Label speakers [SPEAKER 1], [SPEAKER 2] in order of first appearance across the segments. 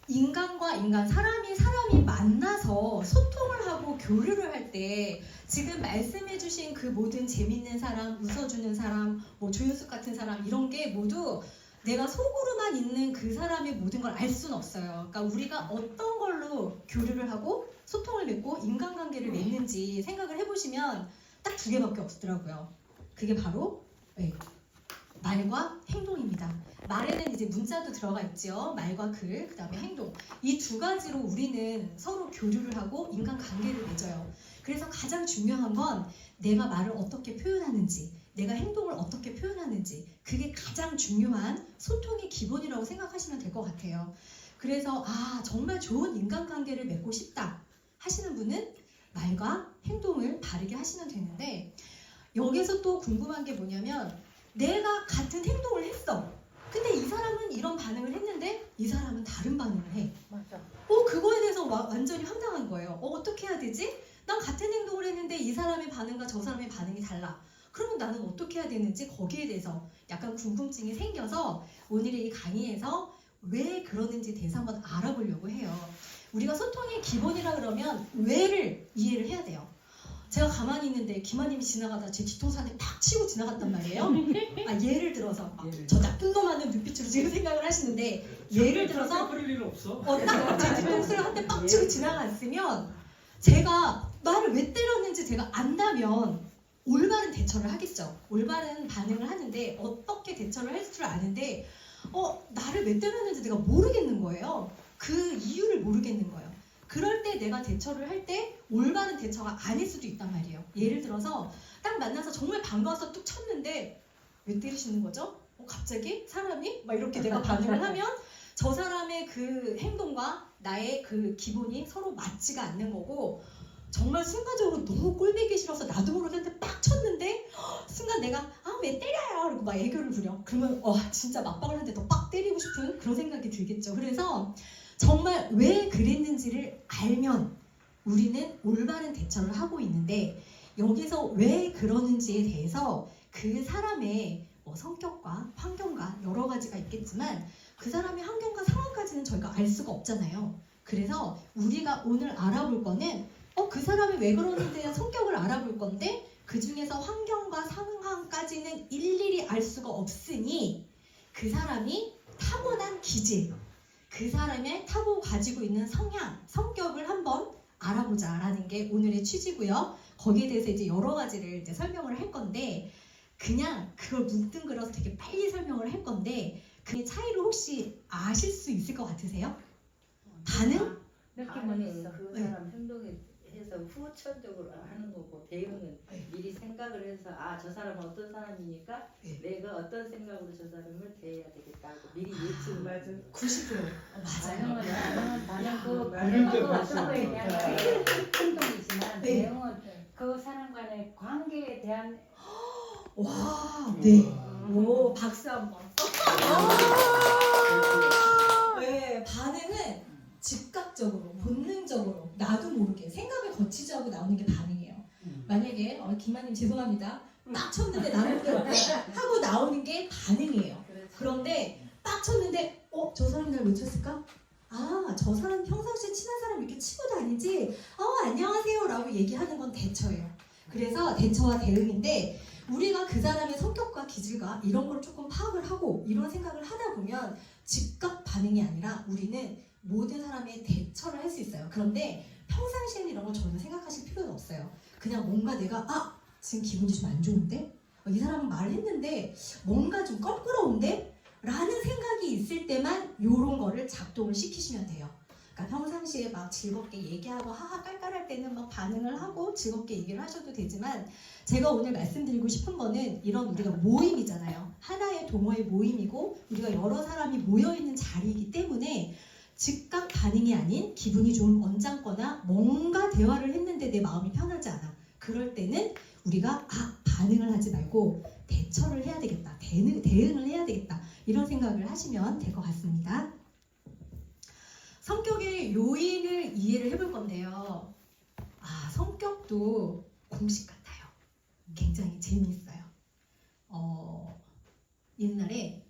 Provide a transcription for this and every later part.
[SPEAKER 1] 인간과 인간, 사람이 만나서 소통을 하고 교류를 할 때 지금 말씀해주신 그 모든 재밌는 사람, 웃어주는 사람, 뭐 조윤숙 같은 사람 이런 게 모두 내가 속으로만 있는 그 사람의 모든 걸 알 수는 없어요. 그러니까 우리가 어떤 걸로 교류를 하고 소통을 맺고 인간관계를 맺는지 생각을 해보시면 딱 두 개밖에 없더라고요. 그게 바로 말과 행동입니다. 말에는 이제 문자도 들어가 있죠. 말과 글, 그 다음에 행동. 이 두 가지로 우리는 서로 교류를 하고 인간관계를 맺어요. 그래서 가장 중요한 건 내가 말을 어떻게 표현하는지, 내가 행동을 어떻게 표현하는지, 그게 가장 중요한 소통의 기본이라고 생각하시면 될 것 같아요. 그래서 정말 좋은 인간관계를 맺고 싶다 하시는 분은 말과 행동을 바르게 하시면 되는데, 여기서 또 궁금한 게 뭐냐면 내가 같은 행동을 했어. 근데 이 사람은 이런 반응을 했는데 이 사람은 다른 반응을 해.
[SPEAKER 2] 맞아.
[SPEAKER 1] 그거에 대해서 완전히 황당한 거예요. 어떻게 해야 되지? 난 같은 행동을 했는데 이 사람의 반응과 저 사람의 반응이 달라. 그러면 나는 어떻게 해야 되는지 거기에 대해서 약간 궁금증이 생겨서 오늘의 이 강의에서 왜 그러는지 대해서 한번 알아보려고 해요. 우리가 소통의 기본이라 그러면 왜를 이해를 해야 돼요. 제가 가만히 있는데 김아님이 지나가다 제 뒤통수 한 대 팍 치고 지나갔단 말이에요. 예를 들어서 저 나쁜 놈 하는 눈빛으로 지금 생각을 하시는데, 예를 들어서
[SPEAKER 3] 그럴 일은 없어.
[SPEAKER 1] 딱 제 뒤통수를 한 대 팍 치고 지나갔으면 제가 나를 왜 때렸는지 제가 안다면 올바른 대처를 하겠죠. 올바른 반응을 하는데 어떻게 대처를 할 줄 아는데 나를 왜 때렸는지 내가 모르겠는 거예요. 그 이유를 모르겠는 거예요. 그럴 때 내가 대처를 할 때 올바른 대처가 아닐 수도 있단 말이에요. 예를 들어서 딱 만나서 정말 반가워서 뚝 쳤는데 왜 때리시는 거죠? 갑자기 사람이 막 이렇게 내가 반응을 하면 저 사람의 그 행동과 나의 그 기본이 서로 맞지가 않는 거고, 정말 순간적으로 너무 꼴보기 싫어서 나도 모르게 한테 빡 쳤는데 순간 내가 왜 때려요? 그러고 막 애교를 부려. 그러면 진짜 맞방을 한 대 더 빡 때리고 싶은 그런 생각이 들겠죠. 그래서 정말 왜 그랬는지를 알면 우리는 올바른 대처를 하고 있는데, 여기서 왜 그러는지에 대해서 그 사람의 성격과 환경과 여러 가지가 있겠지만 그 사람의 환경과 상황까지는 저희가 알 수가 없잖아요. 그래서 우리가 오늘 알아볼 거는 그 사람이 왜 그러는지에 대한 성격을 알아볼 건데, 그 중에서 환경과 상황까지는 일일이 알 수가 없으니 그 사람이 타고난 기질, 그 사람의 타고 가지고 있는 성향, 성격을 한번 알아보자라는 게 오늘의 취지고요. 거기에 대해서 이제 여러 가지를 이제 설명을 할 건데, 그냥 그걸 뭉뚱그려서 되게 빨리 설명을 할 건데, 그 차이를 혹시 아실 수 있을 것 같으세요? 반응?
[SPEAKER 2] 느낌은 있어.
[SPEAKER 4] 그 사람 행동에 해서 후천적으로 하는 거고, 대응은 미리 생각을 해서 저 사람은 어떤 사람이니까 내가 어떤 생각으로 저 사람을 대해야 되겠다 하고 미리 예측을
[SPEAKER 2] 맞아.
[SPEAKER 1] 90% 맞아요.
[SPEAKER 2] 반응은 어떤 거에 대한 행동이지만
[SPEAKER 1] 네.
[SPEAKER 2] 내용은 그 사람 간의 관계에 대한
[SPEAKER 1] 와, 네. 오, 박수 한번. 네, 반응은 즉각적으로, 본능적으로, 나도 모르게 생각을 거치지 않고 나오는 게 반응이에요. 만약에 김아님 죄송합니다. 막 쳤는데 나는 하고 나오는 게 반응이에요. 그런데 딱 쳤는데 저 사람이 날 왜 쳤을까? 저 사람 평상시에 친한 사람 이렇게 치고 다니지? 안녕하세요 라고 얘기하는 건 대처예요. 그래서 대처와 대응인데, 우리가 그 사람의 성격과 기질과 이런 걸 조금 파악을 하고 이런 생각을 하다 보면 즉각 반응이 아니라 우리는 모든 사람의 대처를 할 수 있어요. 그런데 평상시에는 이런 걸 전혀 생각하실 필요는 없어요. 그냥 뭔가 내가 지금 기분이 좀 안 좋은데? 이 사람은 말했는데 뭔가 좀 껄끄러운데? 라는 생각이 있을 때만 이런 거를 작동을 시키시면 돼요. 그러니까 평상시에 막 즐겁게 얘기하고 하하 깔깔할 때는 막 반응을 하고 즐겁게 얘기를 하셔도 되지만, 제가 오늘 말씀드리고 싶은 거는 이런 우리가 모임이잖아요. 하나의 동호회 모임이고 우리가 여러 사람이 모여있는 자리이기 때문에 즉각 반응이 아닌 기분이 좀 언짢거나 뭔가 대화를 했는데 내 마음이 편하지 않아. 그럴 때는 우리가 반응을 하지 말고 대처를 해야 되겠다. 대응을 해야 되겠다. 이런 생각을 하시면 될 것 같습니다. 성격의 요인을 이해를 해볼 건데요. 성격도 공식 같아요. 굉장히 재미있어요. 옛날에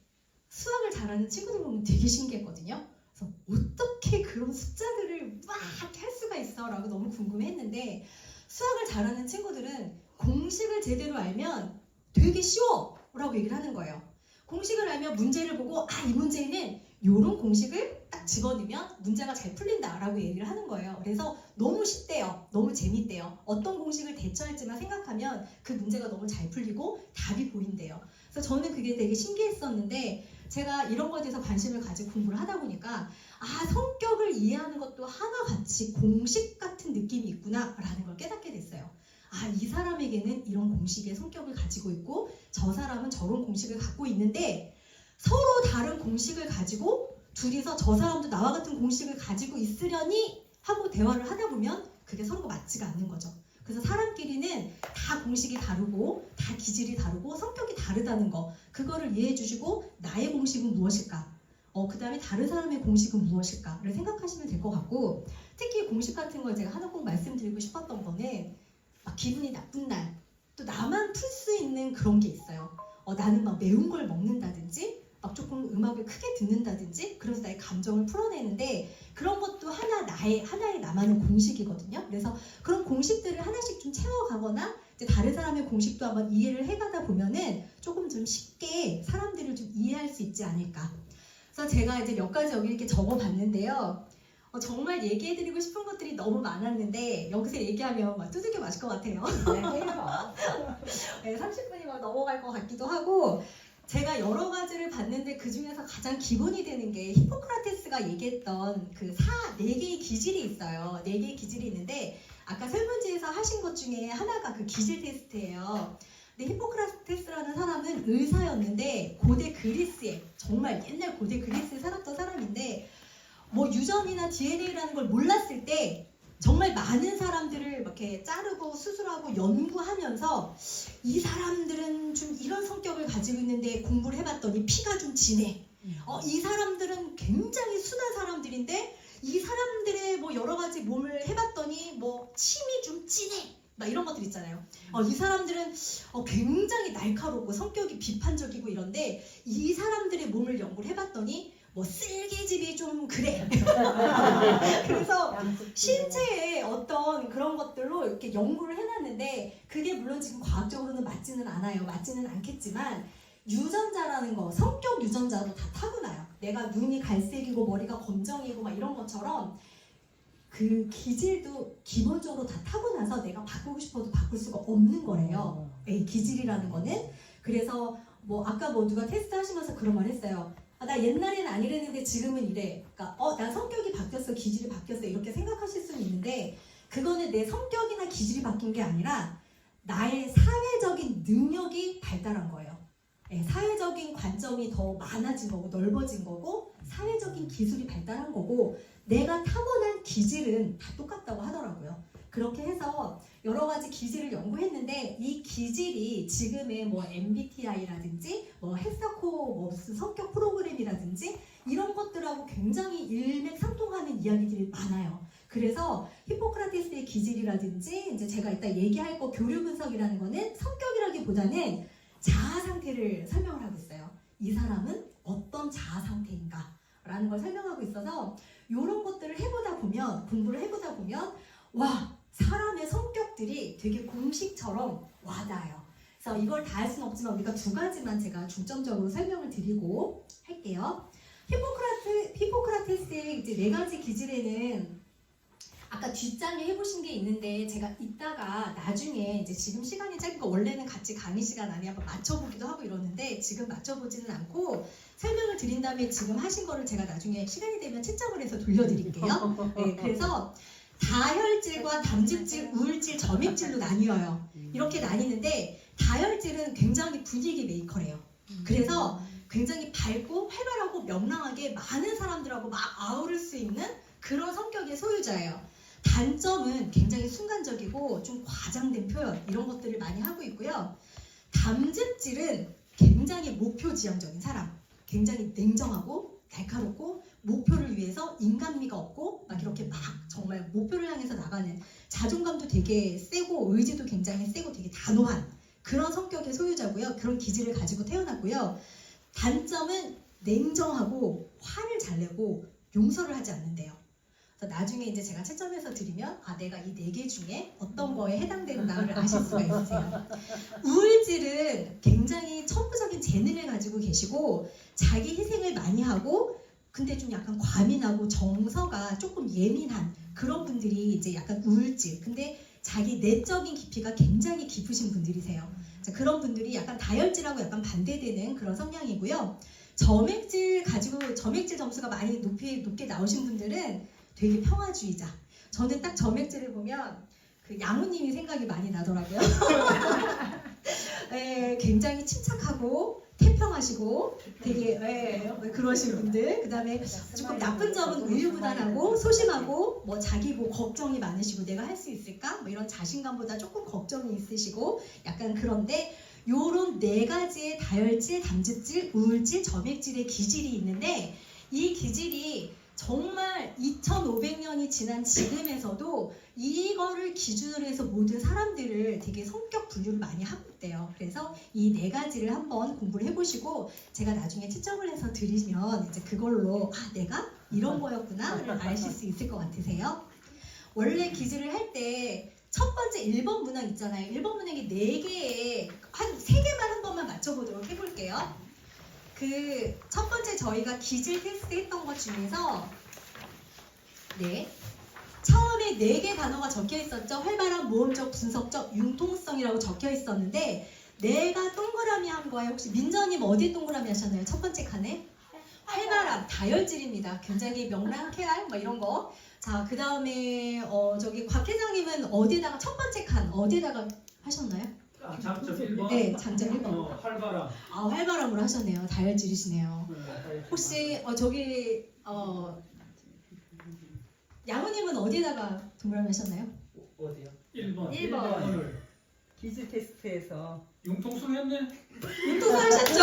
[SPEAKER 1] 수학을 잘하는 친구들 보면 되게 신기했거든요. 그래서 어떻게 그런 숫자들을 막 할 수가 있어? 라고 너무 궁금했는데 수학을 잘하는 친구들은 공식을 제대로 알면 되게 쉬워 라고 얘기를 하는 거예요. 공식을 알면 문제를 보고 이 문제는 이런 공식을 딱 집어넣으면 문제가 잘 풀린다 라고 얘기를 하는 거예요. 그래서 너무 쉽대요. 너무 재밌대요. 어떤 공식을 대처할지만 생각하면 그 문제가 너무 잘 풀리고 답이 보인대요. 그래서 저는 그게 되게 신기했었는데 제가 이런 거에 대해서 관심을 가지고 공부를 하다 보니까 성격을 이해하는 것도 하나같이 공식 같은 느낌이 있구나 라는 걸 깨닫게 됐어요. 이 사람에게는 이런 공식의 성격을 가지고 있고 저 사람은 저런 공식을 갖고 있는데 서로 다른 공식을 가지고 둘이서 저 사람도 나와 같은 공식을 가지고 있으려니 하고 대화를 하다 보면 그게 서로가 맞지가 않는 거죠. 그래서 사람끼리는 다 공식이 다르고 다 기질이 다르고 성격이 다르다는 거 그거를 이해해 주시고 나의 공식은 무엇일까? 그 다음에 다른 사람의 공식은 무엇일까를 생각하시면 될 것 같고 특히 공식 같은 걸 제가 하나 꼭 말씀드리고 싶었던 거는 막 기분이 나쁜 날 또 나만 풀 수 있는 그런 게 있어요. 나는 막 매운 걸 먹는다든지 막 조금 음악을 크게 듣는다든지 그래서 나의 감정을 풀어내는데 그런 것도 하나의 나만의 공식이거든요. 그래서 그런 공식들을 하나씩 좀 채워가거나 이제 다른 사람의 공식도 한번 이해를 해가다 보면은 조금 좀 쉽게 사람들을 좀 이해할 수 있지 않을까. 그래서 제가 이제 몇 가지 여기 이렇게 적어봤는데요. 정말 얘기해드리고 싶은 것들이 너무 많았는데 여기서 얘기하면 막 두들겨 맞을 것 같아요. 네, 30분이 막 넘어갈 것 같기도 하고 제가 여러 가지를 봤는데 그 중에서 가장 기본이 되는 게 히포크라테스가 얘기했던 그 4개의 기질이 있어요. 4개의 기질이 있는데 아까 설문지에서 하신 것 중에 하나가 그 기질 테스트예요. 근데 히포크라테스라는 사람은 의사였는데 고대 그리스에 정말 옛날 고대 그리스에 살았던 사람인데 뭐 유전이나 DNA라는 걸 몰랐을 때 정말 많은 사람들을 이렇게 자르고 수술하고 연구하면서 이 사람들은 좀 이런 성격을 가지고 있는데 공부를 해봤더니 피가 좀 진해. 이 사람들은 굉장히 순한 사람들인데 이 사람들의 뭐 여러 가지 몸을 해봤더니 뭐 침이 좀 진해. 막 이런 것들 있잖아요. 이 사람들은 굉장히 날카롭고 성격이 비판적이고 이런데 이 사람들의 몸을 연구를 해봤더니 뭐 쓸개집이 좀 그래. 그래서 신체의 어떤 그런 것들로 이렇게 연구를 해놨는데 그게 물론 지금 과학적으로는 맞지는 않아요. 맞지는 않겠지만 유전자라는 거, 성격 유전자도 다 타고나요. 내가 눈이 갈색이고 머리가 검정이고 막 이런 것처럼 그 기질도 기본적으로 다 타고나서 내가 바꾸고 싶어도 바꿀 수가 없는 거래요. 기질이라는 거는. 그래서 뭐 아까 뭐 누가 테스트 하시면서 그런 말 했어요. 나 옛날에는 안 이랬는데 지금은 이래. 그러니까 난 성격이 바뀌었어, 기질이 바뀌었어 이렇게 생각하실 수는 있는데 그거는 내 성격이나 기질이 바뀐 게 아니라 나의 사회적인 능력이 발달한 거예요. 사회적인 관점이 더 많아진 거고 넓어진 거고 사회적인 기술이 발달한 거고 내가 타고난 기질은 다 똑같다고 하더라고요. 그렇게 해서 여러 가지 기질을 연구했는데 이 기질이 지금의 뭐 MBTI라든지 뭐 헥사코 뭐 무슨 성격 프로그램이라든지 이런 것들하고 굉장히 일맥상통하는 이야기들이 많아요. 그래서 히포크라테스의 기질이라든지 이제 제가 이따 얘기할 거 교류 분석이라는 거는 성격이라기보다는 자아 상태를 설명을 하고 있어요. 이 사람은 어떤 자아 상태인가 라는 걸 설명하고 있어서 이런 것들을 해보다 보면 공부를 해보다 보면 와 사람의 성격들이 되게 공식처럼 와닿아요. 그래서 이걸 다 할 수는 없지만 우리가 2가지만 제가 중점적으로 설명을 드리고 할게요. 히포크라테스의 이제 4가지 기질에는 아까 뒷장에 해보신 게 있는데 제가 이따가 나중에 이제 지금 시간이 짧으니까 원래는 같이 강의 시간 안에 한번 맞춰보기도 하고 이러는데 지금 맞춰보지는 않고 설명을 드린 다음에 지금 하신 거를 제가 나중에 시간이 되면 채점을 해서 돌려드릴게요. 네, 그래서 다혈질과 담즙질, 우울질, 점액질로 나뉘어요. 이렇게 나뉘는데 다혈질은 굉장히 분위기 메이커래요. 그래서 굉장히 밝고 활발하고 명랑하게 많은 사람들하고 막 아우를 수 있는 그런 성격의 소유자예요. 단점은 굉장히 순간적이고 좀 과장된 표현 이런 것들을 많이 하고 있고요. 담즙질은 굉장히 목표 지향적인 사람, 굉장히 냉정하고 날카롭고 목표를 위해서 인간미가 없고 막 이렇게 막 정말 목표를 향해서 나가는 자존감도 되게 세고 의지도 굉장히 세고 되게 단호한 그런 성격의 소유자고요. 그런 기질을 가지고 태어났고요. 단점은 냉정하고 화를 잘 내고 용서를 하지 않는데요. 그래서 나중에 이제 제가 채점해서 드리면 아 내가 이 4개 중에 어떤 거에 해당되는가를 아실 수가 있으세요. 우울질은 굉장히 천부적인 재능을 가지고 계시고 자기 희생을 많이 하고 근데 좀 약간 과민하고 정서가 조금 예민한 그런 분들이 이제 약간 우울질. 근데 자기 내적인 깊이가 굉장히 깊으신 분들이세요. 자, 그런 분들이 약간 다혈질하고 약간 반대되는 그런 성향이고요. 점액질 점수가 많이 높게 나오신 분들은 되게 평화주의자. 저는 딱 점액질을 보면 그 양우님이 생각이 많이 나더라고요. 네, 굉장히 침착하고 태평하시고 되게 그러신 분들. 그다음에 조금 나쁜 점은 우유부단하고 소심하고 뭐 자기 뭐 걱정이 많으시고 내가 할 수 있을까? 뭐 이런 자신감보다 조금 걱정이 있으시고 약간 그런데 요런 4가지의 다혈질, 담즙질, 우울질, 점액질의 기질이 있는데 이 기질이 정말 2500년이 지난 지금에서도 이거를 기준으로 해서 모든 사람들을 되게 성격 분류를 많이 하고 있대요. 그래서 이 4가지를 한번 공부를 해보시고 제가 나중에 채점을 해서 드리면 이제 그걸로 아 내가 이런 거였구나를 아실 수 있을 것 같으세요. 원래 기질을 할 때 첫 번째 1번 문항 있잖아요. 1번 문항이 4개에 한 3개만 한 번만 맞춰보도록 해볼게요. 그 첫 번째 저희가 기질 테스트 했던 것 중에서 처음에 4개 단어가 적혀 있었죠. 활발한, 모험적, 분석적, 융통성이라고 적혀 있었는데 내가 동그라미 한 거에 혹시 민저님 어디에 동그라미 하셨나요? 첫 번째 칸에? 활발함, 다혈질입니다. 굉장히 명랑쾌활 뭐 이런 거. 자, 그 다음에 저기 곽 회장님은 어디에다가 첫 번째 칸 어디에다가 하셨나요?
[SPEAKER 3] 아, 장점 1번.
[SPEAKER 1] 네, 장점 1번.
[SPEAKER 3] 활발함.
[SPEAKER 1] 아, 활발함으로 하셨네요. 다혈질이시네요. 혹시 저기 양우님은 어디에다가 동그라미 하셨나요?
[SPEAKER 5] 어디요?
[SPEAKER 3] 1번.
[SPEAKER 1] 1번.
[SPEAKER 5] 기질 테스트에서
[SPEAKER 3] 융통성 했네.
[SPEAKER 1] 윤토사 하셨죠?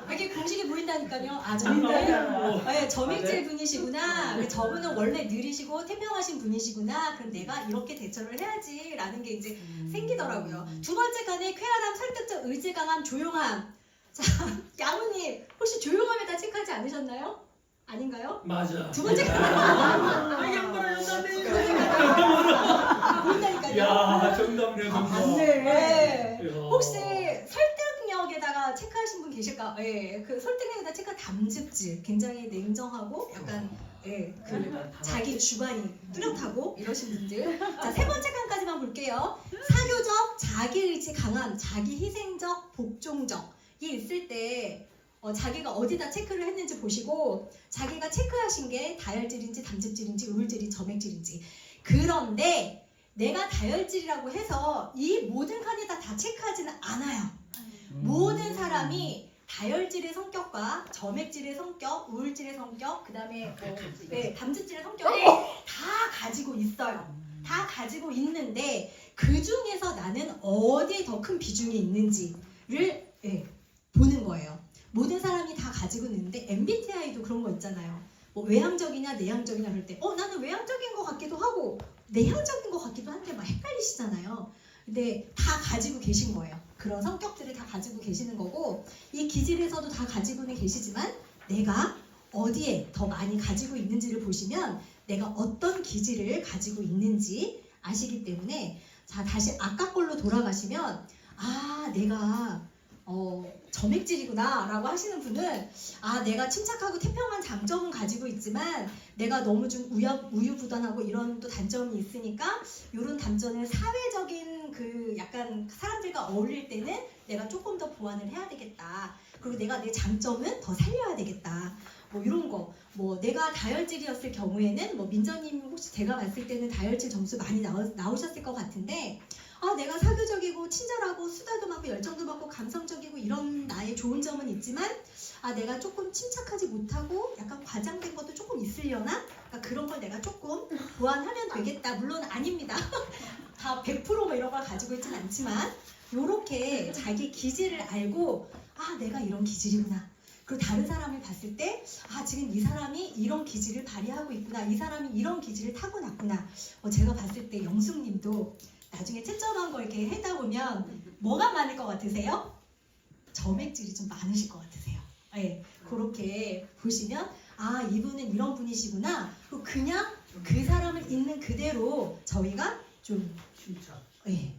[SPEAKER 1] 이렇게 공식이 보인다니까요. 아, 저분은 네, 점액질 분이시구나. 저분은 원래 느리시고 태평하신 분이시구나. 그럼 내가 이렇게 대처를 해야지라는 게 이제 생기더라고요. 두 번째 칸에 쾌활함, 설득적, 의지 강함, 조용함. 자, 양우님 혹시 조용함에다 체크하지 않으셨나요? 아닌가요?
[SPEAKER 3] 맞아.
[SPEAKER 1] 두 번째 칸.
[SPEAKER 3] 이게 뭐라 연다네.
[SPEAKER 1] 보인다니까요.
[SPEAKER 3] 야, 정답이네, 정답.
[SPEAKER 1] 네.
[SPEAKER 3] 이야.
[SPEAKER 1] 혹시 설득력에다가 체크하신 분 계실까? 그 설득력에다 체크 담즙질 굉장히 냉정하고 약간 그 자기 주관이 뚜렷하고 이러신 분들. 자, 3번째 칸까지만 볼게요. 사교적, 자기의지 강함, 자기희생적, 복종적 이 있을 때 자기가 어디다 체크를 했는지 보시고 자기가 체크하신 게 다혈질인지 담즙질인지 우울질인지 점액질인지. 그런데 내가 다혈질이라고 해서 이 모든 칸에다 다 체크하지는 않아요. 모든 사람이 다혈질의 성격과 점액질의 성격, 우울질의 성격, 그 다음에 담즙질의 성격을 다 가지고 있어요. 다 가지고 있는데 그 중에서 나는 어디에 더 큰 비중이 있는지를 보는 거예요. 모든 사람이 다 가지고 있는데 MBTI도 그런 거 있잖아요. 뭐 외향적이냐 내향적이냐 그럴 때 나는 외향적인 것 같기도 하고 내향적인 것 같기도 한데 막 헷갈리시잖아요. 근데 다 가지고 계신 거예요. 그런 성격들을 다 가지고 계시는 거고 이 기질에서도 다 가지고는 계시지만 내가 어디에 더 많이 가지고 있는지를 보시면 내가 어떤 기질을 가지고 있는지 아시기 때문에 자 다시 아까 걸로 돌아가시면 아 내가 점액질이구나 라고 하시는 분은 아 내가 침착하고 태평한 장점은 가지고 있지만 내가 너무 좀 우유부단하고 이런 또 단점이 있으니까 이런 단점을 사회적인 그 약간 사람들과 어울릴 때는 내가 조금 더 보완을 해야 되겠다. 그리고 내가 내 장점은 더 살려야 되겠다. 뭐 이런 거. 뭐 내가 다혈질이었을 경우에는 뭐 민정님 혹시 제가 봤을 때는 다혈질 점수 많이 나오셨을 것 같은데 아 내가 사교적이고 친절하고 수다도 많고 열정도 많고 감성적이고 이런 나의 좋은 점은 있지만 아 내가 조금 침착하지 못하고 약간 과장된 것도 조금 있으려나? 그러니까 그런 걸 내가 조금 보완하면 되겠다. 물론 아닙니다. 다 100%뭐 이런 걸 가지고 있진 않지만 요렇게 자기 기질을 알고 아 내가 이런 기질이구나. 그리고 다른 사람을 봤을 때 아 지금 이 사람이 이런 기질을 발휘하고 있구나. 이 사람이 이런 기질을 타고났구나. 제가 봤을 때 영숙님도 나중에 채점한 거 이렇게 하다 보면 뭐가 많을 것 같으세요? 점액질이 좀 많으실 것 같으세요. 네, 그렇게 보시면 아 이분은 이런 분이시구나. 그냥 그 사람을 있는 그대로 저희가 좀
[SPEAKER 3] 진짜.
[SPEAKER 1] 예,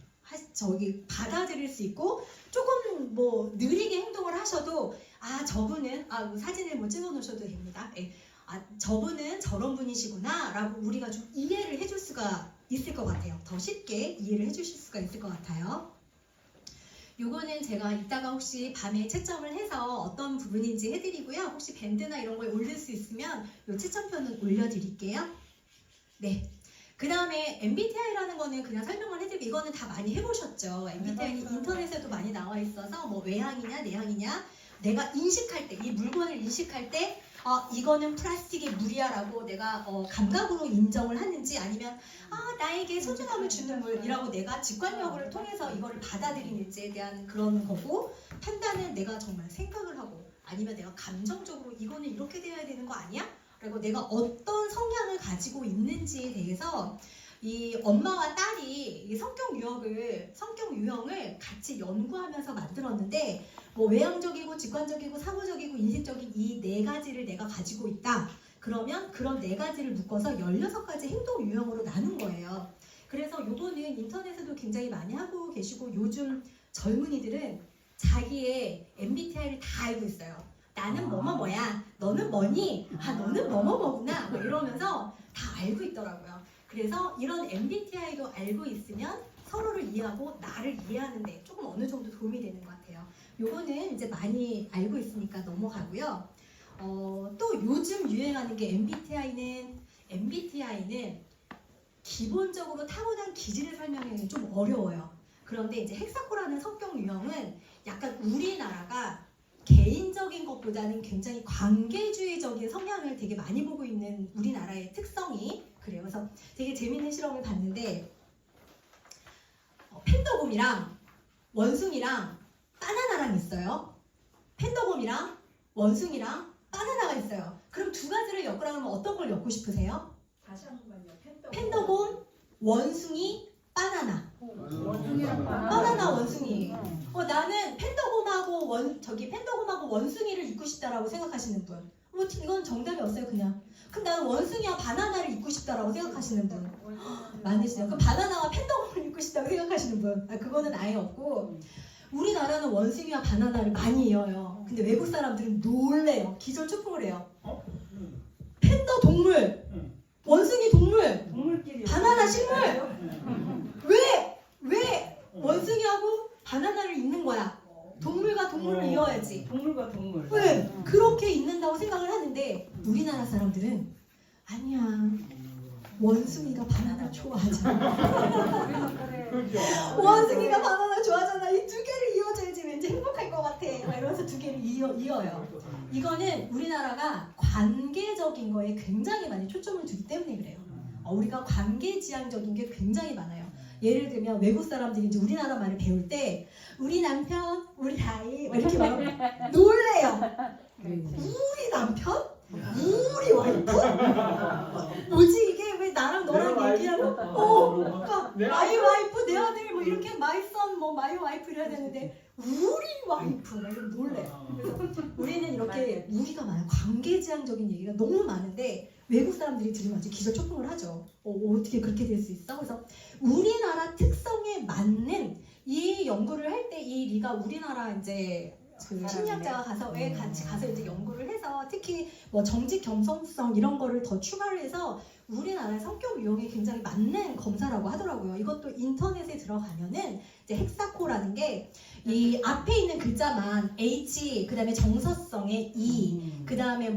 [SPEAKER 1] 저기 받아들일 수 있고 조금 뭐 느리게 행동을 하셔도 아 저분은 뭐 사진을 뭐 찍어 놓으셔도 됩니다. 예. 아 저분은 저런 분이시구나 라고 우리가 좀 이해를 해줄 수가 있을 것 같아요. 더 쉽게 이해를 해주실 수가 있을 것 같아요. 요거는 제가 이따가 혹시 밤에 채점을 해서 어떤 부분인지 해드리고요. 혹시 밴드나 이런 거에 올릴 수 있으면 요 채점표는 올려드릴게요. 네. 그 다음에 MBTI라는 거는 그냥 설명을 해드리고 이거는 다 많이 해보셨죠. MBTI는 인터넷에도 많이 나와 있어서 뭐 외향이냐 내향이냐 내가 인식할 때 이 물건을 인식할 때 이거는 플라스틱의 물이야 라고 내가 감각으로 인정을 하는지 아니면 나에게 소중함을 주는 물이라고 내가 직관력을 통해서 이거를 받아들이는지에 대한 그런 거고 판단은 내가 정말 생각을 하고 아니면 내가 감정적으로 이거는 이렇게 돼야 되는 거 아니야? 라고 내가 어떤 성향을 가지고 있는지에 대해서 이 엄마와 딸이 이 성격 유형을 같이 연구하면서 만들었는데 뭐 외향적이고 직관적이고 사고적이고 인식적인 이 네 가지를 내가 가지고 있다. 그러면 그런 네 가지를 묶어서 16가지 행동 유형으로 나눈 거예요. 그래서 요거는 인터넷에도 굉장히 많이 하고 계시고 요즘 젊은이들은 자기의 MBTI를 다 알고 있어요. 나는 뭐뭐뭐야. 너는 뭐니? 너는 뭐뭐뭐구나. 뭐 이러면서 다 알고 있더라고요. 그래서 이런 MBTI도 알고 있으면 서로를 이해하고 나를 이해하는데 조금 어느 정도 도움이 되는 것 같아요. 요거는 이제 많이 알고 있으니까 넘어가고요. 또 요즘 유행하는 게 MBTI는 기본적으로 타고난 기질을 설명하기는 좀 어려워요. 그런데 이제 헥사코라는 성격 유형은 약간 우리나라가 개인적인 것보다는 굉장히 관계주의적인 성향을 되게 많이 보고 있는 우리나라의 특성이 그래요. 그래서 되게 재밌는 실험을 봤는데 팬더곰이랑 원숭이랑 바나나랑 있어요. 팬더곰이랑 원숭이랑 바나나가 있어요. 그럼 두 가지를 엮으라면 어떤 걸 엮고 싶으세요?
[SPEAKER 5] 다시 한 번만요.
[SPEAKER 1] 팬더곰, 원숭이, 바나나.
[SPEAKER 2] 원숭이랑
[SPEAKER 1] 바나나 원숭이. 나는 팬더곰하고 원숭이를 입고 싶다라고 생각하시는 분. 뭐 이건 정답이 없어요 그냥. 그럼 나는 원숭이와 바나나를 입고 싶다라고 생각하시는 분 많으시죠. 그럼 바나나와 팬더곰을 입고 싶다고 생각하시는 분. 그거는 아예 없고. 우리나라는 원숭이와 바나나를 많이 이어요. 근데 외국 사람들은 놀래요. 기절초풍을 해요. 팬더 동물, 원숭이 동물,
[SPEAKER 5] 동물끼리
[SPEAKER 1] 바나나 식물. 왜 원숭이하고 바나나를 잇는 거야? 동물과 동물을 이어야지.
[SPEAKER 5] 동물과 동물.
[SPEAKER 1] 왜? 그렇게 잇는다고 생각을 하는데 우리나라 사람들은 아니야. 원숭이가 바나나 좋아하잖아. 원숭이가 바나나 좋아하잖아. 이 두 개를 이어줘야지 왠지 행복할 것 같아. 이러면서 두 개를 이어요. 이거는 우리나라가 관계적인 거에 굉장히 많이 초점을 두기 때문에 그래요. 우리가 관계지향적인 게 굉장히 많아요. 예를 들면 외국 사람들이 이제 우리나라 말을 배울 때 우리 남편, 우리 아이 이렇게 말하면 놀래요. 우리 남편? 우리 와이프? 뭐지 이게 왜 나랑 너랑 얘기하고 그러니까 마이 와이프 내 아들 뭐 이렇게 마이 선 뭐 마이 와이프 이래야 되는데 우리 와이프 막 이러면 놀래요. 그래서 우리는 이렇게 우리가 많아요. 관계지향적인 얘기가 너무 많은데 외국 사람들이 들으면 아주 기절초풍을 하죠. 어떻게 그렇게 될 수 있어? 그래서 우리나라 특성에 맞는 이 연구를 할 때 이 리가 우리나라 이제 그 심리학자가 가서 같이 가서 이제 연구를 해서 특히 뭐 정직 겸손성 이런 거를 더 추가를 해서 우리나라의 성격 유형에 굉장히 맞는 검사라고 하더라고요. 이것도 인터넷에 들어가면은 이제 헥사코라는 게 이 앞에 있는 글자만 H 그다음에 정서성의 E 그다음에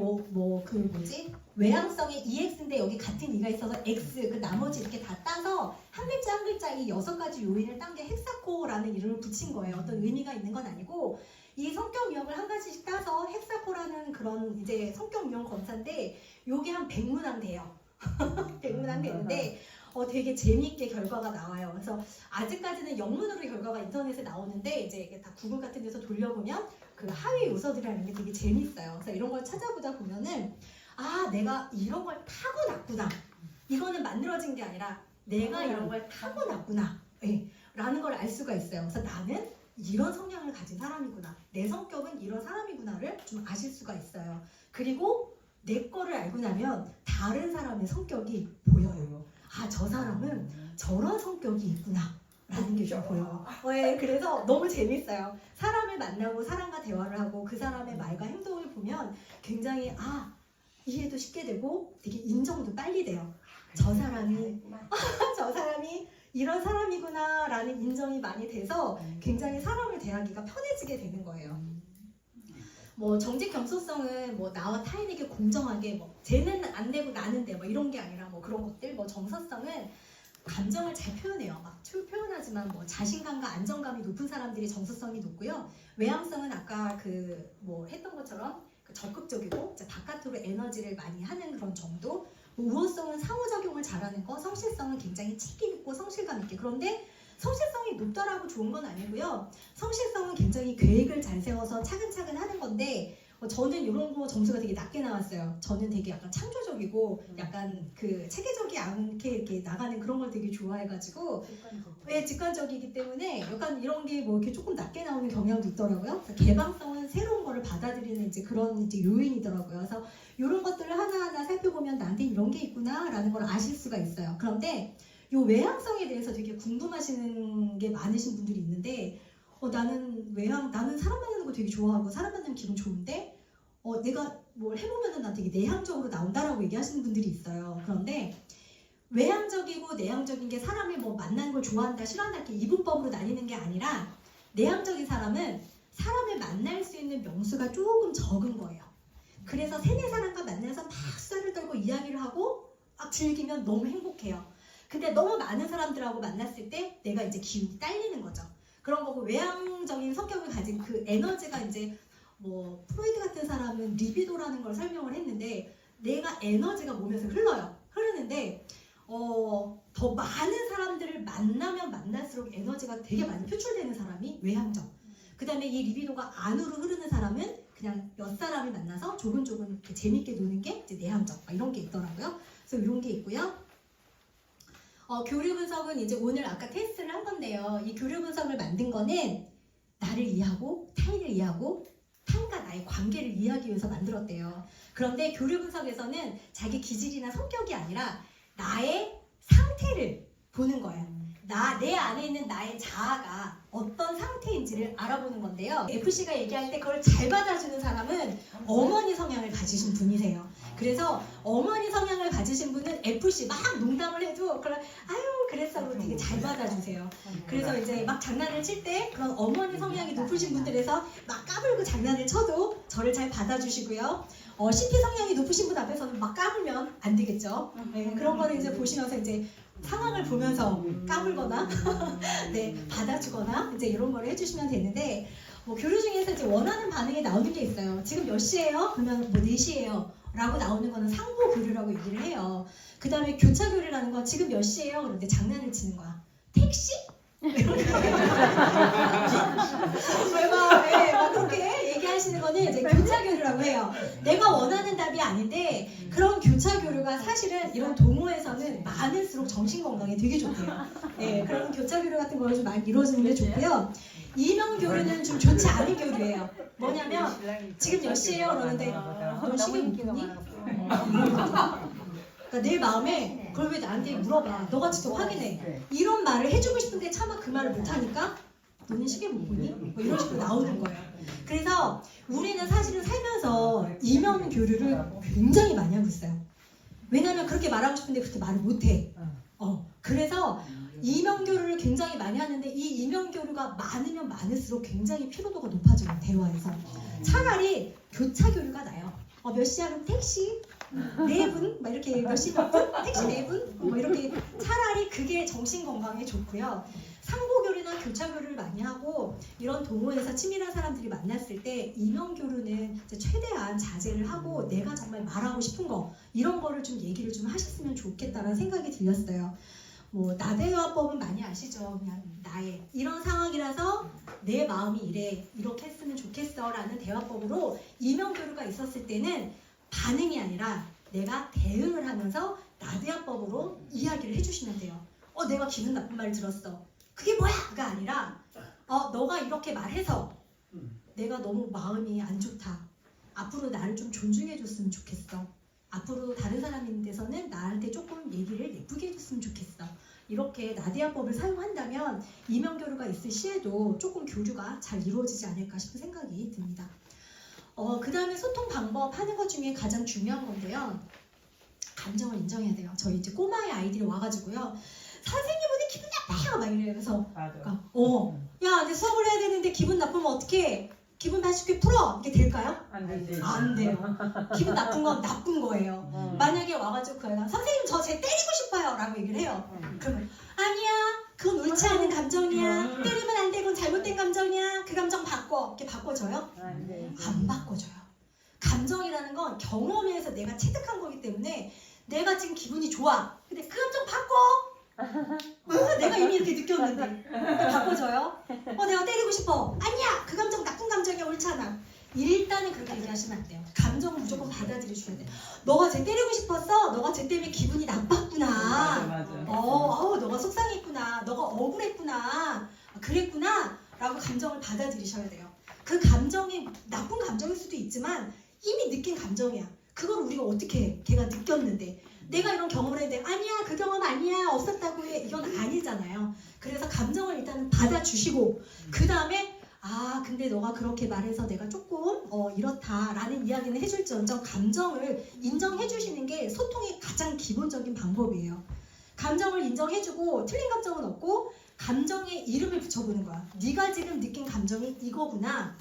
[SPEAKER 1] 외향성의 EX인데 여기 같은 E가 있어서 X 그 나머지 이렇게 다 따서 한 글자 한 글자 이 6가지 요인을 딴 게 헥사코라는 이름을 붙인 거예요. 어떤 의미가 있는 건 아니고 이 성격 유형을 한 가지씩 따서 헥사코라는 그런 이제 성격 유형 검사인데 요게 한 100문항 돼요. 100문항 되는데 되게 재미있게 결과가 나와요. 그래서 아직까지는 영문으로 결과가 인터넷에 나오는데 이제 이게 다 구글 같은 데서 돌려보면 그 하위 요소들이라는 게 되게 재밌어요. 그래서 이런 걸 찾아보다 보면은 내가 이런 걸 타고났구나. 이거는 만들어진 게 아니라 내가 이런 걸 타고났구나. 라는 걸 알 수가 있어요. 그래서 나는 이런 성향을 가진 사람이구나. 내 성격은 이런 사람이구나를 좀 아실 수가 있어요. 그리고 내 거를 알고 나면 다른 사람의 성격이 보여요. 아, 저 사람은 저런 성격이 있구나 라는 게 좀 보여요. 네, 그래서 너무 재밌어요. 사람을 만나고 사람과 대화를 하고 그 사람의 말과 행동을 보면 굉장히 이해도 쉽게 되고 되게 인정도 빨리 돼요. 저 사람이 이런 사람이구나 라는 인정이 많이 돼서 굉장히 사람을 대하기가 편해지게 되는 거예요. 뭐 정직 겸손성은 뭐 나와 타인에게 공정하게 뭐 쟤는 안 되고 나는 돼 뭐 이런 게 아니라 뭐 그런 것들. 뭐 정서성은 감정을 잘 표현해요. 막 표현하지만 뭐 자신감과 안정감이 높은 사람들이 정서성이 높고요. 외향성은 아까 그 뭐 했던 것처럼 적극적이고 바깥으로 에너지를 많이 하는 그런 정도. 우호성은 상호작용을 잘하는 거. 성실성은 굉장히 책임 있고 성실감 있게. 그런데 성실성이 높다라고 좋은 건 아니고요. 성실성은 굉장히 계획을 잘 세워서 차근차근 하는 건데 저는 이런 거 점수가 되게 낮게 나왔어요. 저는 되게 약간 창조적이고 약간 그 체계적이 않게 이렇게 나가는 그런 걸 되게 좋아해가지고 직관적이기 때문에 약간 이런 게 뭐 이렇게 조금 낮게 나오는 경향도 있더라고요. 그래서 개방성은 새로운 거를 받아들이는 이제 그런 이제 요인이더라고요. 그래서 이런 것들을 하나하나 살펴보면 나한테 이런 게 있구나라는 걸 아실 수가 있어요. 그런데 이 외향성에 대해서 되게 궁금하시는 게 많으신 분들이 있는데 나는 사람 만나는 거 되게 좋아하고 사람 만나면 기분 좋은데 내가 뭘 해보면은 난 되게 내향적으로 나온다라고 얘기하시는 분들이 있어요. 그런데 외향적이고 내향적인 게 사람을 뭐 만나는 걸 좋아한다 싫어한다 이렇게 이분법으로 나뉘는 게 아니라 내향적인 사람은 사람을 만날 수 있는 명수가 조금 적은 거예요. 그래서 세네 사람과 만나서 막 수다를 떨고 이야기를 하고 막 즐기면 너무 행복해요. 근데 너무 많은 사람들하고 만났을 때 내가 이제 기운이 딸리는 거죠. 그런 거고 외향적인 성격을 가진 그 에너지가 이제 뭐 프로이드 같은 사람은 리비도라는 걸 설명을 했는데 내가 에너지가 몸에서 흐르는데 더 많은 사람들을 만나면 만날수록 에너지가 되게 많이 표출되는 사람이 외향적. 그 다음에 이 리비도가 안으로 흐르는 사람은 그냥 몇 사람을 만나서 조근조근 이렇게 재밌게 노는 게 이제 내향적 이런 게 있더라고요. 그래서 이런 게 있고요. 교류 분석은 이제 오늘 아까 테스트를 한 건데요. 이 교류 분석을 만든 거는 나를 이해하고 타인을 이해하고 타인과 나의 관계를 이해하기 위해서 만들었대요. 그런데 교류 분석에서는 자기 기질이나 성격이 아니라 나의 상태를 보는 거예요. 내 안에 있는 나의 자아가 어떤 상태인지를 알아보는 건데요. FC가 얘기할 때 그걸 잘 받아주는 사람은 어머니 성향을 가지신 분이세요. 그래서 어머니 성향을 가지신 분은 FC 막 농담을 해도 그랬어 되게 잘 받아주세요. 그래서 이제 막 장난을 칠 때 그런 어머니 성향이 높으신 분들에서 막 까불고 장난을 쳐도 저를 잘 받아주시고요. CP 성향이 높으신 분 앞에서는 막 까불면 안 되겠죠. 네, 그런 거를 이제 보시면서 이제 상황을 보면서 까불거나 받아주거나 이제 이런 걸 해주시면 되는데 교류 중에서 이제 원하는 반응이 나오는 게 있어요. 지금 몇 시예요? 그러면 뭐 4시예요 라고 나오는 거는 상호 교류라고 얘기를 해요. 그 다음에 교차 교류라는 건 지금 몇 시예요? 그런데 장난을 치는 거야. 택시? 막 그렇게 얘기하시는 거는 이제 교차 교류라고 해요. 내가 원하는 답이 아닌데 그런 교차 교류가 사실은 이런 동호회에서는 많을수록 정신 건강에 되게 좋대요. 네, 그런 교차 교류 같은 거 좀 많이 이루어지는 게 좋고요. 이명 교류는 좀 좋지 않은 교류예요. 뭐냐면 지금 몇 시예요? 그러는데 너 시계 못 보니? 그러니까 내 마음에 그걸 왜 나한테 물어봐. 너가 직접 확인해. 이런 말을 해주고 싶은데 차마 그 말을 못하니까 너는 시계 못 보니? 뭐 이런 식으로 나오는 거예요. 그래서 우리는 사실은 살면서 이명 교류를 굉장히 많이 하고 있어요. 왜냐면 그렇게 말하고 싶은데 그렇게 말을 못해. 그래서 이명 교류를 굉장히 많이 하는데 이 이명 교류가 많으면 많을수록 굉장히 피로도가 높아져요. 대화에서. 차라리 교차 교류가 나요. 몇 시야? 그럼 택시 4분? 막 이렇게 몇 시 몇 분? 택시 4분? 뭐 이렇게 차라리 그게 정신 건강에 좋고요. 상호교류나 교차교류를 많이 하고 이런 동호회에서 친밀한 사람들이 만났을 때 이명교류는 최대한 자제를 하고 내가 정말 말하고 싶은 거 이런 거를 좀 얘기를 좀 하셨으면 좋겠다라는 생각이 들렸어요. 뭐 나대화법은 많이 아시죠? 그냥 나의 이런 상황이라서 내 마음이 이래 이렇게 했으면 좋겠어 라는 대화법으로 이명교류가 있었을 때는 반응이 아니라 내가 대응을 하면서 나대화법으로 이야기를 해주시면 돼요. 내가 기분 나쁜 말 들었어. 그게 뭐야?가 아니라 너가 이렇게 말해서 내가 너무 마음이 안 좋다. 앞으로 나를 좀 존중해줬으면 좋겠어. 앞으로 다른 사람인 데서는 나한테 조금 얘기를 예쁘게 해줬으면 좋겠어. 이렇게 나대화법을 사용한다면 이명교류가 있을 시에도 조금 교류가 잘 이루어지지 않을까 싶은 생각이 듭니다. 그 다음에 소통 방법 하는 것 중에 가장 중요한 건데요. 감정을 인정해야 돼요. 저희 이제 꼬마의 아이들이 와가지고요. 선생님 오늘 기분 나빠요! 막 이래요. 그래서
[SPEAKER 5] 맞아.
[SPEAKER 1] 야, 이제 수업을 해야 되는데 기분 나쁘면 어떡해? 기분 다시 쉽게 풀어! 이게 될까요?
[SPEAKER 5] 안 되지.
[SPEAKER 1] 안 돼요. 기분 나쁜 건 나쁜 거예요. 만약에 와가지고 그 애가 선생님 저 쟤 때리고 싶어요! 라고 얘기를 해요. 그러면 아니야, 그건 옳지 않은 감정이야. 때리면 안 돼, 그건 잘못된 감정이야. 그 감정 바꿔. 이렇게 바꿔줘요?
[SPEAKER 2] 안 돼.
[SPEAKER 1] 안 바꿔줘요. 감정이라는 건 경험에서 내가 체득한 거기 때문에 내가 지금 기분이 좋아. 근데 그 감정 바꿔. 내가 이미 이렇게 느꼈는데 바꿔줘요. 내가 때리고 싶어. 아니야, 그 감정 나쁜 감정이야. 옳잖아. 일단은 그렇게 얘기하시면 안 돼요. 감정은 무조건 받아들여줘야 돼. 너가 쟤 때리고 싶었어. 너가 쟤 때문에 기분이 나빴구나.
[SPEAKER 5] 맞아.
[SPEAKER 1] 너가 속상했구나. 너가 억울했구나. 그랬구나. 라고 감정을 받아들이셔야 돼요. 그 감정이 나쁜 감정일 수도 있지만 이미 느낀 감정이야. 그걸 우리가 어떻게 해? 걔가 느꼈는데 내가 이런 경험을 했는데 아니야, 그 경험 아니야, 없었다고 해. 이건 아니잖아요. 그래서 감정을 일단 받아주시고 그 다음에 근데 너가 그렇게 말해서 내가 조금 이렇다라는 이야기는 해줄지언정 감정을 인정해주시는 게 소통의 가장 기본적인 방법이에요. 감정을 인정해주고 틀린 감정은 없고 감정에 이름을 붙여보는 거야. 네가 지금 느낀 감정이 이거구나.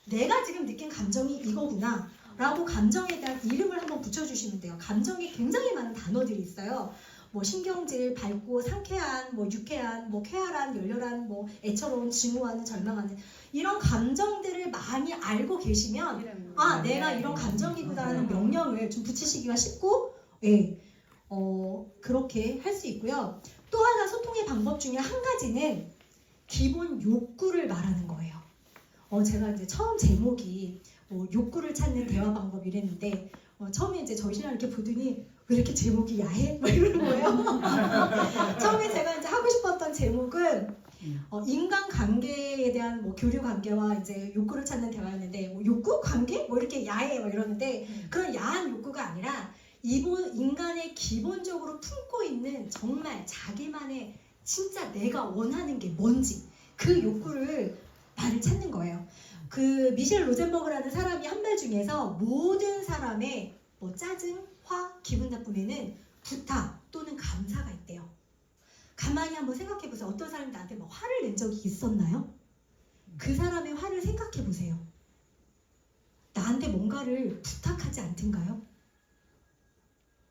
[SPEAKER 1] 내가 지금 느낀 감정이 이거구나. 라고 감정에 대한 이름을 한번 붙여주시면 돼요. 감정에 굉장히 많은 단어들이 있어요. 뭐 신경질, 밝고 상쾌한, 뭐 유쾌한, 뭐 쾌활한, 열렬한, 뭐 애처로운, 증오하는, 절망하는 이런 감정들을 많이 알고 계시면 내가 이런 감정이구나라는 명령을 좀 붙이시기가 쉽고 그렇게 할 수 있고요. 또 하나 소통의 방법 중에 한 가지는 기본 욕구를 말하는 거예요. 제가 이제 처음 제목이 욕구를 찾는 대화 방법 이랬는데 처음에 이제 저희 신랑 이렇게 보더니 왜 이렇게 제목이 야해? 막 이러는 거예요. 처음에 제가 이제 하고 싶었던 제목은 인간관계에 대한 교류 관계와 이제 욕구를 찾는 대화였는데 욕구? 관계? 이렇게 야해 막 이러는데 그런 야한 욕구가 아니라 인간의 기본적으로 품고 있는 정말 자기만의 진짜 내가 원하는 게 뭔지 그 욕구를 나를 찾는 거예요. 그 미셸 로젠버그라는 사람이 한 말 중에서 모든 사람의 짜증, 화, 기분 나쁨에는 부탁 또는 감사가 있대요. 가만히 한번 생각해 보세요. 어떤 사람이 나한테 화를 낸 적이 있었나요? 그 사람의 화를 생각해 보세요. 나한테 뭔가를 부탁하지 않던가요?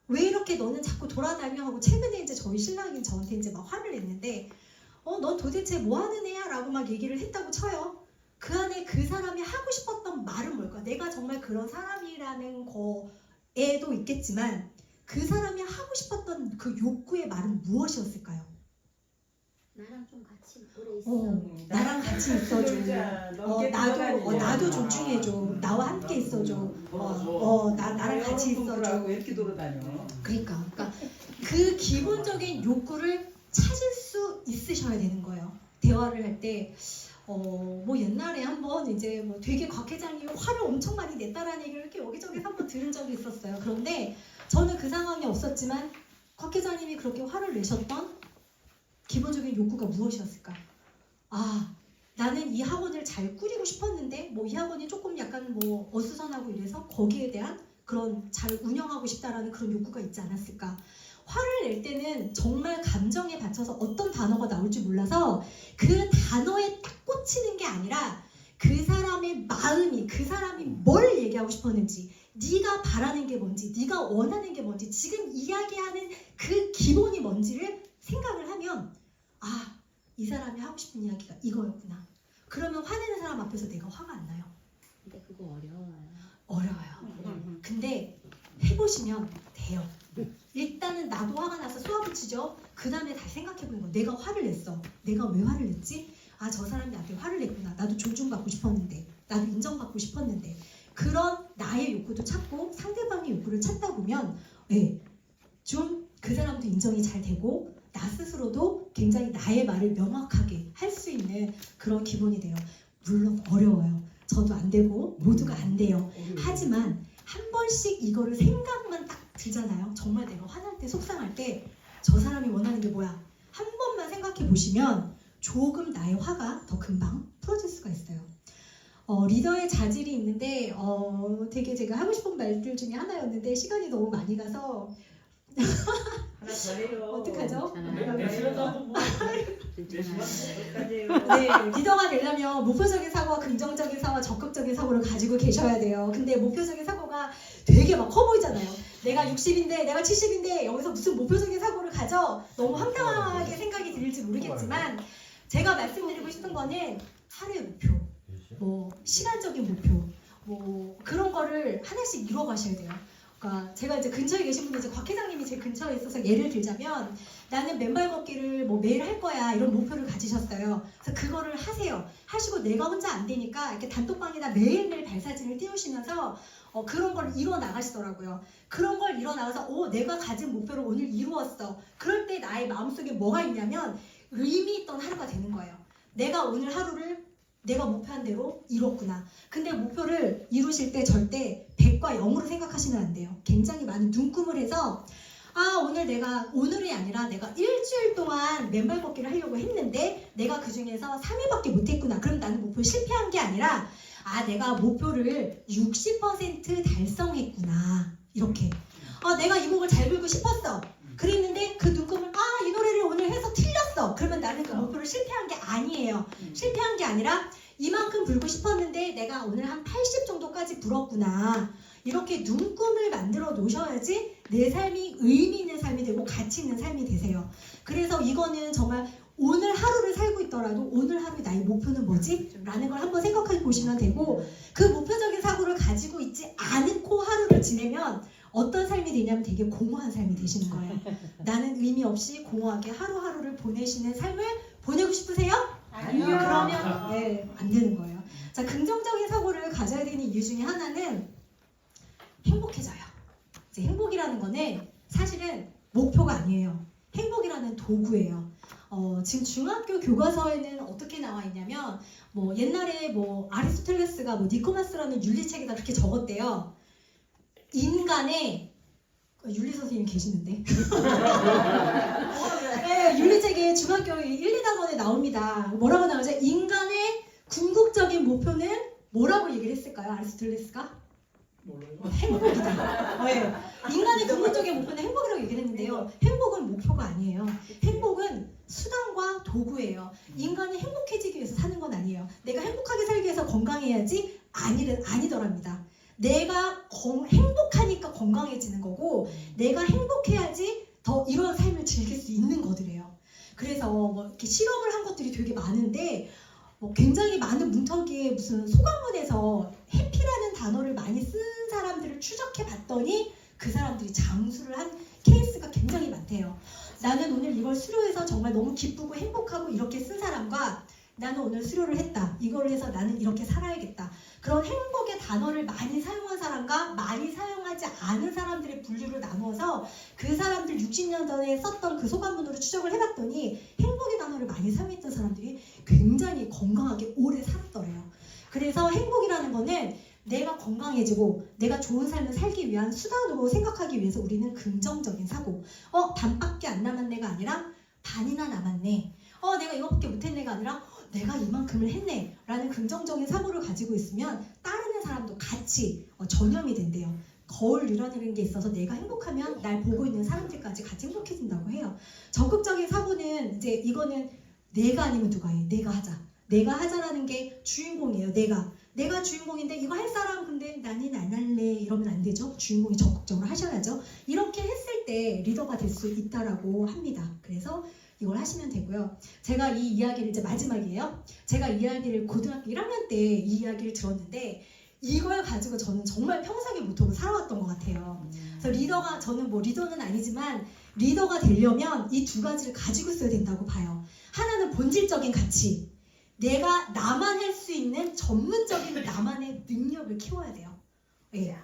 [SPEAKER 1] 왜 이렇게 너는 자꾸 돌아다녀 하고 최근에 이제 저희 신랑이 저한테 이제 화를 냈는데 넌 도대체 뭐 하는 애야? 라고 막 얘기를 했다고 쳐요. 그 안에 그 사람이 하고 싶었던 말은 뭘까? 내가 정말 그런 사람이라는 거에도 있겠지만 그 사람이 하고 싶었던 그 욕구의 말은 무엇이었을까요?
[SPEAKER 6] 나랑 좀 같이 오래 있어.
[SPEAKER 1] 나랑 같이 있어줘. 나도 존중해줘. 나와 함께 있어줘. 나랑 같이 있어줘.
[SPEAKER 5] 이렇게 돌아다녀.
[SPEAKER 1] 그러니까 그 기본적인 욕구를 찾을 수 있으셔야 되는 거예요. 대화를 할 때 옛날에 한번 이제 되게 곽 회장이 화를 엄청 많이 냈다라는 얘기를 이렇게 여기저기 한번 들은 적이 있었어요. 그런데 저는 그 상황이 없었지만 곽 회장님이 그렇게 화를 내셨던 기본적인 욕구가 무엇이었을까? 나는 이 학원을 잘 꾸리고 싶었는데 이 학원이 조금 약간 어수선하고 이래서 거기에 대한 그런 잘 운영하고 싶다라는 그런 욕구가 있지 않았을까? 화를 낼 때는 정말 감정에 받쳐서 어떤 단어가 나올지 몰라서 그 단어에 딱 꽂히는 게 아니라 그 사람의 마음이 그 사람이 뭘 얘기하고 싶었는지 네가 바라는 게 뭔지 네가 원하는 게 뭔지 지금 이야기하는 그 기본이 뭔지를 생각을 하면 이 사람이 하고 싶은 이야기가 이거였구나. 그러면 화내는 사람 앞에서 내가 화가 안 나요.
[SPEAKER 6] 근데 그거 어려워요.
[SPEAKER 1] 어려워요. 근데 해보시면 돼요. 일단은 나도 화가 나서 쏘아붙이죠. 그 다음에 다시 생각해보는 거. 내가 화를 냈어. 내가 왜 화를 냈지? 저 사람이 나한테 화를 냈구나. 나도 존중받고 싶었는데 나도 인정받고 싶었는데 그런 나의 욕구도 찾고 상대방의 욕구를 찾다 보면 좀 그 사람도 인정이 잘 되고 나 스스로도 굉장히 나의 말을 명확하게 할 수 있는 그런 기본이 돼요. 물론 어려워요. 저도 안 되고 모두가 안 돼요. 하지만 한 번씩 이거를 생각만 딱 들잖아요. 정말 내가 화날 때, 속상할 때 저 사람이 원하는 게 뭐야? 한 번만 생각해 보시면 조금 나의 화가 더 금방 풀어질 수가 있어요. 리더의 자질이 있는데 되게 제가 하고 싶은 말들 중에 하나였는데 시간이 너무 많이 가서
[SPEAKER 5] 하나 더 해요.
[SPEAKER 1] 어떡하죠?
[SPEAKER 3] 내 시간도 뭐.
[SPEAKER 1] 네, 리더가 되려면 목표적인 사고와 긍정적인 사고와 적극적인 사고를 가지고 계셔야 돼요. 근데 목표적인 사고가 되게 막 커 보이잖아요. 내가 60인데 내가 70인데 여기서 무슨 목표적인 사고를 가져? 너무 황당하게 생각이 들지 모르겠지만 제가 말씀드리고 싶은 거는 하루의 목표, 뭐 시간적인 목표, 뭐 그런 거를 하나씩 이뤄가셔야 돼요. 그러니까 제가 이제 근처에 계신 분이 이제 곽 회장님이 제 근처에 있어서 예를 들자면 나는 맨발 걷기를 뭐 매일 할 거야 이런 목표를 가지셨어요. 그래서 그거를 하세요. 하시고 내가 혼자 안 되니까 이렇게 단톡방에다 매일매일 발사진을 띄우시면서 그런 걸 이뤄 나가시더라고요. 그런 걸 이뤄 나가서 내가 가진 목표를 오늘 이루었어. 그럴 때 나의 마음속에 뭐가 있냐면 의미 있던 하루가 되는 거예요. 내가 오늘 하루를 내가 목표한 대로 이뤘구나. 근데 목표를 이루실 때 절대 100과 0으로 생각하시면 안 돼요. 굉장히 많은 눈금을 해서 오늘이 아니라 내가 일주일 동안 맨발 걷기를 하려고 했는데 내가 그 중에서 3일밖에 못했구나. 그럼 나는 목표 실패한 게 아니라 내가 목표를 60% 달성했구나. 이렇게. 내가 이 곡을 잘 불고 싶었어. 그랬는데 그 눈금을 이 노래를 오늘 해서 틀렸어. 그러면 나는 그 목표를 실패한 게 아니에요. 실패한 게 아니라 이만큼 불고 싶었는데 내가 오늘 한 80 정도까지 불었구나. 이렇게 눈금을 만들어 놓으셔야지 내 삶이 의미 있는 삶이 되고 가치 있는 삶이 되세요. 그래서 이거는 정말 오늘 하루를 살고 있더라도 오늘 하루의 나의 목표는 뭐지? 라는 걸 한번 생각해 보시면 되고 그 목표적인 사고를 가지고 있지 않고 하루를 지내면 어떤 삶이 되냐면 되게 공허한 삶이 되시는 거예요. 나는 의미 없이 공허하게 하루하루를 보내시는 삶을 보내고 싶으세요?
[SPEAKER 2] 아니요.
[SPEAKER 1] 그러면 안 되는 거예요. 자, 긍정적인 사고를 가져야 되는 이유 중에 하나는 행복해져요. 이제 행복이라는 거는 사실은 목표가 아니에요. 행복이라는 도구예요. 지금 중학교 교과서에는 어떻게 나와 있냐면 옛날에 아리스토텔레스가 니코마스라는 윤리책에다 그렇게 적었대요. 인간의 윤리 선생님 계시는데 네, 윤리책에 중학교 1, 2단원에 나옵니다. 뭐라고 나오죠? 인간의 궁극적인 목표는 뭐라고 얘기를 했을까요? 아리스토텔레스가? 행복이다. 네. 인간의 궁극적인 목표는 행복이라고 얘기를 했는데요. 행복은 목표가 아니에요. 행복은 수단과 도구예요. 인간이 행복해지기 위해서 사는 건 아니에요. 내가 행복하게 살기 위해서 건강해야지 아니더랍니다. 내가 행복하니까 건강해지는 거고 내가 행복해야지 더 이런 삶을 즐길 수 있는 거들이에요. 그래서 이렇게 실험을 한 것들이 되게 많은데 굉장히 많은 문턱에 무슨 소감문에서 해피라는 단어를 많이 쓴 사람들을 추적해 봤더니 그 사람들이 장수를 한 케이스가 굉장히 많대요. 나는 오늘 이걸 수료해서 정말 너무 기쁘고 행복하고 이렇게 쓴 사람과 나는 오늘 수료를 했다. 이걸 해서 나는 이렇게 살아야겠다. 그런 행복의 단어를 많이 사용한 사람과 많이 사용하지 않은 사람들의 분류를 나누어서 그 사람들 60년 전에 썼던 그 소감문으로 추적을 해봤더니 행복의 단어를 많이 사용했던 사람들이 굉장히 건강하게 오래 살았더래요. 그래서 행복이라는 거는 내가 건강해지고 내가 좋은 삶을 살기 위한 수단으로 생각하기 위해서 우리는 긍정적인 사고 반밖에 안 남았네가 아니라 반이나 남았네. 내가 이거밖에 못했네가 아니라 내가 이만큼을 했네 라는 긍정적인 사고를 가지고 있으면 따르는 사람도 같이 전염이 된대요. 거울이라는 게 있어서 내가 행복하면 날 보고 있는 사람들까지 같이 행복해진다고 해요. 적극적인 사고는 이제 이거는 내가 아니면 누가 해? 내가 하자. 내가 하자라는 게 주인공이에요. 내가 주인공인데 이거 할 사람 근데 나는 안 할래 이러면 안 되죠. 주인공이 적극적으로 하셔야죠. 이렇게 했을 때 리더가 될 수 있다라고 합니다. 그래서 이걸 하시면 되고요. 제가 이 이야기를 이제 마지막이에요. 제가 이 이야기를 고등학교 1학년 때 이 이야기를 들었는데 이걸 가지고 저는 정말 평생의 모토로 살아왔던 것 같아요. 그래서 저는 리더는 아니지만 리더가 되려면 이 두 가지를 가지고 있어야 된다고 봐요. 하나는 본질적인 가치. 내가 나만 할 수 있는 전문적인 나만의 능력을 키워야 돼요. 예.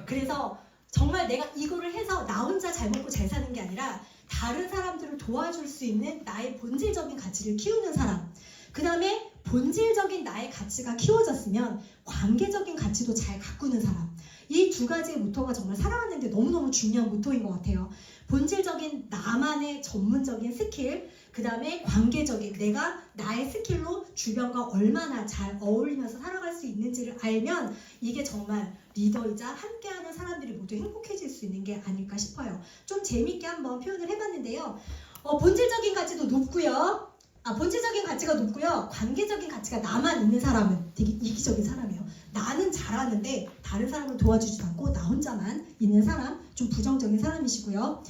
[SPEAKER 1] 그래서 정말 내가 이거를 해서 나 혼자 잘 먹고 잘 사는 게 아니라 다른 사람들을 도와줄 수 있는 나의 본질적인 가치를 키우는 사람. 그 다음에 본질적인 나의 가치가 키워졌으면 관계적인 가치도 잘 가꾸는 사람. 이 두 가지의 모토가 정말 살아가는데 너무너무 중요한 모토인 것 같아요. 본질적인 나만의 전문적인 스킬, 그 다음에 관계적인 내가 나의 스킬로 주변과 얼마나 잘 어울리면서 살아갈 수 있는지를 알면 이게 정말 리더이자 함께하는 사람들이 모두 행복해질 수 있는 게 아닐까 싶어요. 좀 재밌게 한번 표현을 해봤는데요. 본질적인 가치도 높고요. 본질적인 가치가 높고요. 관계적인 가치가 나만 있는 사람은 되게 이기적인 사람이에요. 나는 잘하는데 다른 사람을 도와주지도 않고 나 혼자만 있는 사람, 좀 부정적인 사람이시고요.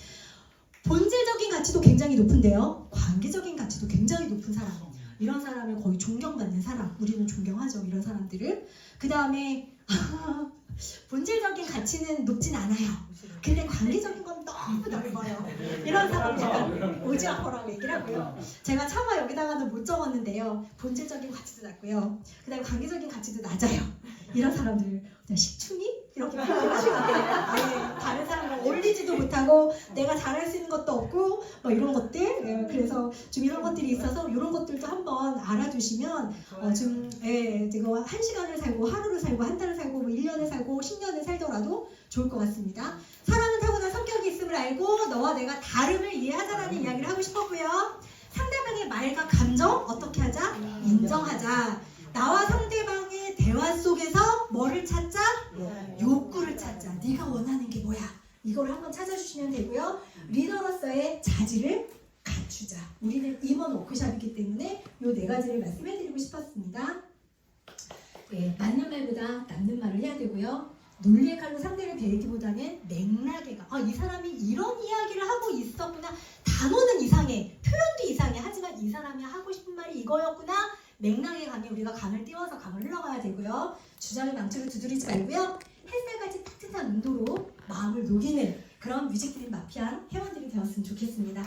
[SPEAKER 1] 본질적인 가치도 굉장히 높은데요. 관계적인 가치도 굉장히 높은 사람. 이런 사람을 거의 존경받는 사람. 우리는 존경하죠. 이런 사람들을. 그 다음에 본질적인 가치는 높진 않아요. 근데 관계적인 건 너무 넓어요. 이런 사람 약간 오지아퍼라고 얘기를 하고요. 제가 차마 여기다가는 못 적었는데요. 본질적인 가치도 낮고요. 그 다음에 관계적인 가치도 낮아요. 이런 사람들 그냥 식충이? 이렇게 표현하시면 돼요. 네, 다른 사람과 어울리지도 못하고 내가 잘할 수 있는 것도 없고 뭐 이런 것들. 네, 그래서 좀 이런 것들이 있어서 이런 것들도 한번 알아두시면 지금 1시간을 살고 하루를 살고 한 달을 살고 뭐 1년을 살고 10년을 살더라도 좋을 것 같습니다. 사람은 타고난 성격이 있음을 알고 너와 내가 다름을 이해하자라는 이야기를 하고 싶었고요. 상대방의 말과 감정 어떻게 하자? 인정하자. 나와 상대방의 대화 속에서 뭐를 찾자? 욕구를 찾자. 네가 원하는 게 뭐야? 이걸 한번 찾아주시면 되고요. 리더로서의 자질을 갖추자. 우리는 임원 워크숍이기 때문에 이 4가지를 말씀해드리고 싶었습니다. 네, 맞는 말보다 남는 말을 해야 되고요. 논리의 칼로 상대를 베기보다는 맥락에 이 사람이 이런 이야기를 하고 있었구나. 단어는 이상해, 표현도 이상해. 하지만 이 사람이 하고 싶은 말이 이거였구나. 맥락에 가면 우리가 감을 띄워서 감을 흘러가야 되고요. 주장을 망치로 두드리지 말고요. 햇살같이 따뜻한 온도로 마음을 녹이는 그런 뮤직드림 마피아 회원들이 되었으면 좋겠습니다.